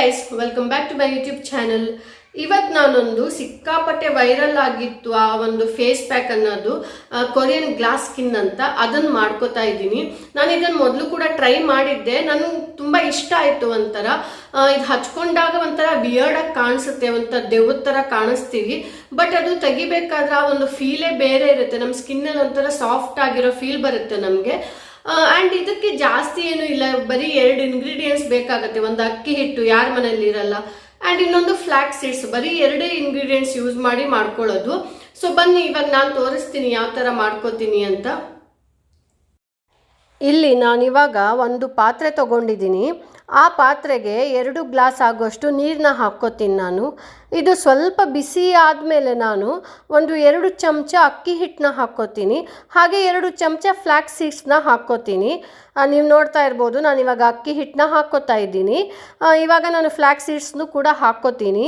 Guys, welcome back to my YouTube channel. ಇವತ್ತು ನಾನೊಂದು ಸಿಕ್ಕಾಪಟ್ಟೆ ವೈರಲ್ ಆಗಿತ್ತು ಆ ಒಂದು ಫೇಸ್ ಪ್ಯಾಕ್ ಅನ್ನೋದು, ಕೊರಿಯನ್ ಗ್ಲಾಸ್ ಸ್ಕಿನ್ ಅಂತ. ಅದನ್ನು ಮಾಡ್ಕೋತಾ ಇದ್ದೀನಿ. ನಾನು ಇದನ್ನು ಮೊದಲು ಕೂಡ ಟ್ರೈ ಮಾಡಿದ್ದೆ, ನನಗೆ ತುಂಬ ಇಷ್ಟ ಆಯಿತು. ಒಂಥರ ಇದು ಹಚ್ಕೊಂಡಾಗ ಒಂಥರ ವಿಯರ್ಡಾಗಿ ಕಾಣಿಸುತ್ತೆ, ಒಂಥರ ದೆವ್ವದ ಥರ ಕಾಣಿಸ್ತೀವಿ. ಬಟ್ ಅದು ತೆಗಿಬೇಕಾದ್ರೆ ಆ ಒಂದು ಫೀಲೇ ಬೇರೆ ಇರುತ್ತೆ. ನಮ್ಮ ಸ್ಕಿನ್ನಲ್ಲಿ ಒಂಥರ ಸಾಫ್ಟ್ ಆಗಿರೋ ಫೀಲ್ ಬರುತ್ತೆ ನಮಗೆ. ಆ್ಯಂಡ್ ಇದಕ್ಕೆ ಜಾಸ್ತಿ ಏನು ಇಲ್ಲ, ಬರೀ 2 ಇಂಗ್ರೀಡಿಯೆಂಟ್ಸ್ ಬೇಕಾಗುತ್ತೆ. ಒಂದು ಅಕ್ಕಿ ಹಿಟ್ಟು, ಯಾರ ಮನೇಲಿ ಇರಲ್ಲ, ಆ್ಯಂಡ್ ಇನ್ನೊಂದು ಫ್ಲಾಕ್ಸ್ ಸೀಡ್ಸ್. ಬರೀ 2 ಇಂಗ್ರೀಡಿಯೆಂಟ್ಸ್ ಯೂಸ್ ಮಾಡಿ ಮಾಡ್ಕೊಳ್ಳೋದು. ಸೊ ಬನ್ನಿ, ಇವಾಗ ನಾನು ತೋರಿಸ್ತೀನಿ ಯಾವ ಥರ ಮಾಡ್ಕೋತೀನಿ ಅಂತ. ಇಲ್ಲಿ ನಾನಿವಾಗ ಒಂದು ಪಾತ್ರೆ ತೊಗೊಂಡಿದ್ದೀನಿ. ಆ ಪಾತ್ರೆಗೆ 2 ಗ್ಲಾಸ್ ಆಗೋಷ್ಟು ನೀರನ್ನ ಹಾಕ್ಕೋತೀನಿ ನಾನು. ಇದು ಸ್ವಲ್ಪ ಬಿಸಿ ಆದಮೇಲೆ ನಾನು ಒಂದು 2 ಚಮಚ ಅಕ್ಕಿ ಹಿಟ್ಟನ್ನ ಹಾಕ್ಕೋತೀನಿ. ಹಾಗೆ 2 ಚಮಚ ಫ್ಲ್ಯಾಕ್ಸ್ ಸೀಡ್ಸ್ನ ಹಾಕ್ಕೋತೀನಿ. ನೀವು ನೋಡ್ತಾ ಇರ್ಬೋದು, ನಾನು ಇವಾಗ ಅಕ್ಕಿ ಹಿಟ್ಟನ್ನ ಹಾಕ್ಕೋತಾ ಇದ್ದೀನಿ. ಇವಾಗ ನಾನು ಫ್ಲ್ಯಾಕ್ಸ್ ಸೀಡ್ಸ್ನು ಕೂಡ ಹಾಕ್ಕೋತೀನಿ.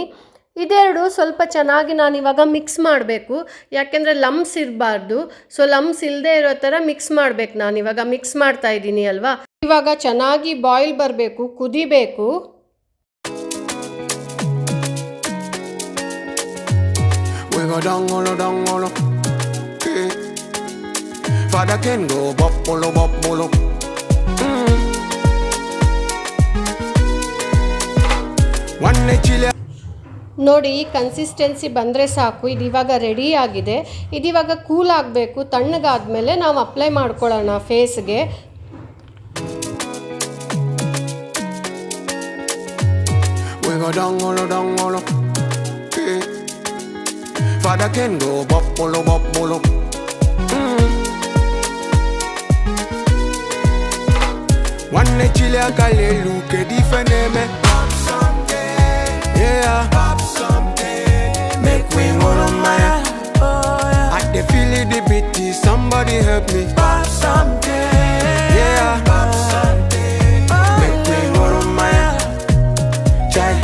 ಇದೆರಡು ಸ್ವಲ್ಪ ಚೆನ್ನಾಗಿ ನಾನಿವಾಗ ಮಿಕ್ಸ್ ಮಾಡಬೇಕು, ಯಾಕೆಂದರೆ ಲಮ್ಸ್ ಇರಬಾರ್ದು. ಸೊ ಲಮ್ಸ್ ಇಲ್ಲದೆ ಇರೋ ಥರ ಮಿಕ್ಸ್ ಮಾಡಬೇಕು. ನಾನಿವಾಗ ಮಿಕ್ಸ್ ಮಾಡ್ತಾ ಇದ್ದೀನಿ ಅಲ್ವಾ. ಇವಾಗ ಚೆನ್ನಾಗಿ ಬಾಯ್ಲ್ ಬರಬೇಕು, ಕುದಿಬೇಕು. ನೋಡಿ, ಈ ಕನ್ಸಿಸ್ಟೆನ್ಸಿ ಬಂದರೆ ಸಾಕು. ಇದು ಇವಾಗ ರೆಡಿ ಆಗಿದೆ. ಇದಿವಾಗ ಕೂಲ್ ಆಗಬೇಕು. ತಣ್ಣಗಾದ್ಮೇಲೆ ನಾವು ಅಪ್ಲೈ ಮಾಡ್ಕೊಳ್ಳೋಣ ಫೇಸ್ಗೆ. Make we more on my I can feel it, the beat. Somebody help me. Pop something. Yeah. Pop something. Make we more on my child.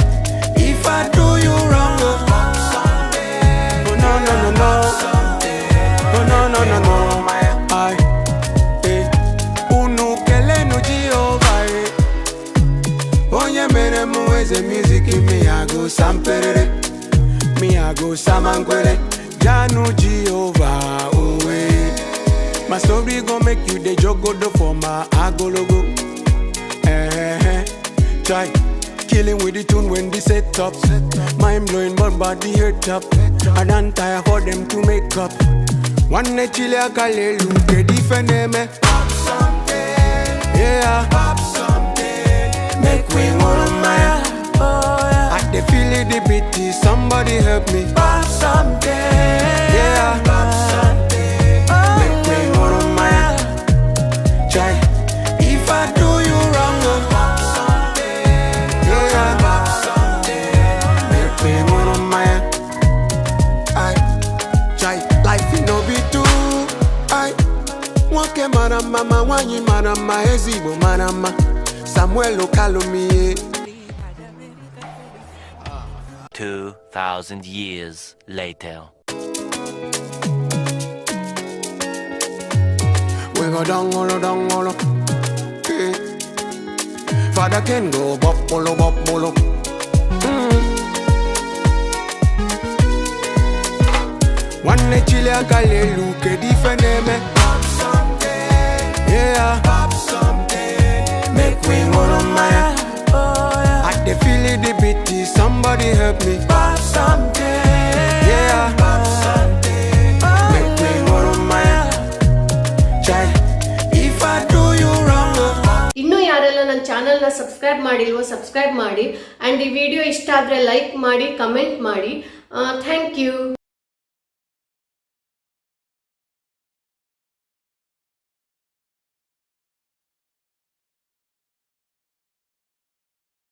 If I do you wrong, pop something. Oh no no no no. Oh no no no no. I unu kele no Jehovah. Oh yeah, mere mueze music in me I go sampere. Me I go samankwele, Janu Jehovah, oh my story gon' make you the jogodo for my agologo. Try killing with the tune when they set up. Mind blowing but body hurt up. I don't tire for them to make up. One ne chile akalelu, ke defend me. Pop something, yeah. Pop something, make we more on my I feel it, the beat. Somebody help me. Pop something. Yeah. Pop something. Make me more on my try. If I do you wrong, pop something. Yeah. Pop something. Make me more on my I try. Life it no be too. I want ke marama, wanyi marama, ezibo marama. Samuel Okalumi. 2,000 years later. We go down, hey. Father can go bopolo. One chile akalelu ke defend me. Pop something, yeah. Pop something, make we more on my I can feel it, the beat. Somebody help me. Pop something, yeah. Pop something, make me more on my child. If I do you wrong, ಇನ್ನೂ ಯಾರೆಲ್ಲ ನನ್ನ ಚಾನಲ್ನ subscribe ಮಾಡಿಲ್ವೋ subscribe ಮಾಡಿ. And ಈ video ಇಷ್ಟ ಆದರೆ like ಮಾಡಿ, ಕಮೆಂಟ್ ಮಾಡಿ. Thank you.